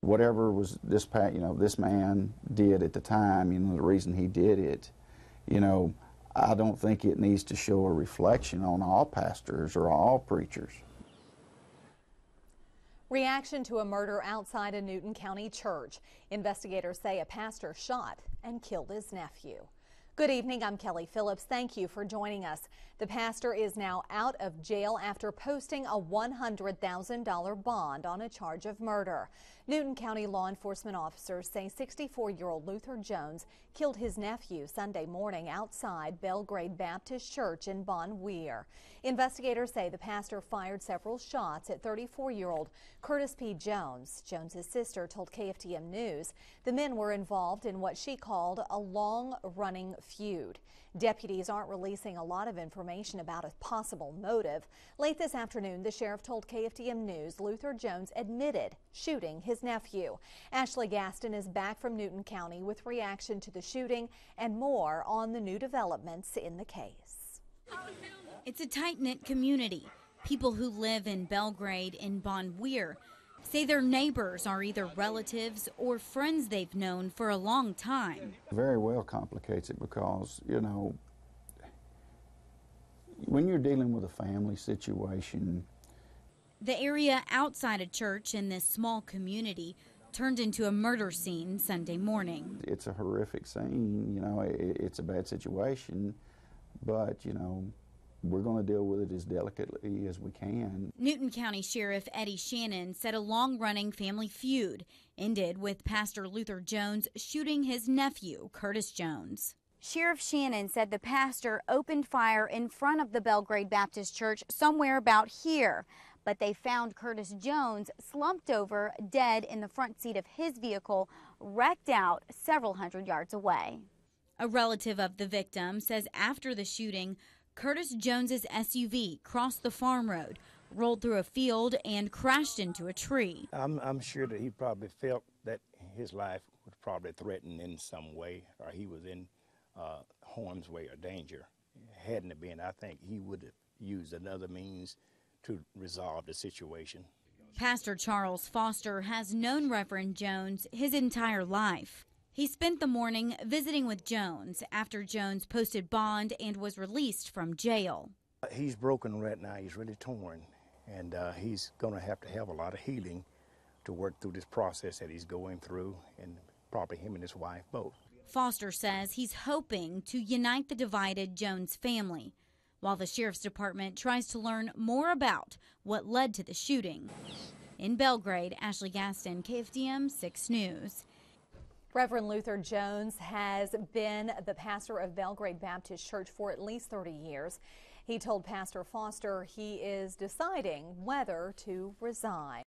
Whatever was this man did at the time, the reason he did it, I don't think it needs to show a reflection on all pastors or all preachers. Reaction to a murder outside a Newton County church. Investigators say a pastor shot and killed his nephew. Good evening, I'm Kelly Phillips. Thank you for joining us. The pastor is now out of jail after posting a $100,000 bond on a charge of murder. Newton County law enforcement officers say 64-year-old Luther Jones killed his nephew Sunday morning outside Belgrade Baptist Church in Bon Wier. Investigators say the pastor fired several shots at 34-year-old Curtis P. Jones. Jones's sister told KFDM News the men were involved in what she called a long-running feud. Deputies aren't releasing a lot of information about a possible motive. Late this afternoon, the sheriff told KFDM News Luther Jones admitted shooting his nephew. Ashley Gaston is back from Newton County with reaction to the shooting and more on the new developments in the case. It's a tight-knit community. People who live in Belgrade and Bon Wier say their neighbors are either relatives or friends they've known for a long time. Very well complicates it because, when you're dealing with a family situation. The area outside a church in this small community turned into a murder scene Sunday morning. It's a horrific scene, it's a bad situation, but, we're going to deal with it as delicately as we can. Newton County Sheriff Eddie Shannon said a long-running family feud ended with Pastor Luther Jones shooting his nephew, Curtis Jones. Sheriff Shannon said the pastor opened fire in front of the Belgrade Baptist Church somewhere about here, but they found Curtis Jones slumped over, dead in the front seat of his vehicle, wrecked out several hundred yards away. A relative of the victim says after the shooting, Curtis Jones's SUV crossed the farm road, rolled through a field, and crashed into a tree. I'm sure that he probably felt that his life was probably threatened in some way, or he was in harm's way or danger. Hadn't it been, I think he would have used another means to resolve the situation. Pastor Charles Foster has known Reverend Jones his entire life. He spent the morning visiting with Jones after Jones posted bond and was released from jail. He's broken right now. He's really torn, and he's going to have a lot of healing to work through this process that he's going through, and probably him and his wife both. Foster says he's hoping to unite the divided Jones family, while the Sheriff's Department tries to learn more about what led to the shooting. In Belgrade, Ashley Gaston, KFDM 6 News. Reverend Luther Jones has been the pastor of Belgrade Baptist Church for at least 30 years. He told Pastor Foster he is deciding whether to resign.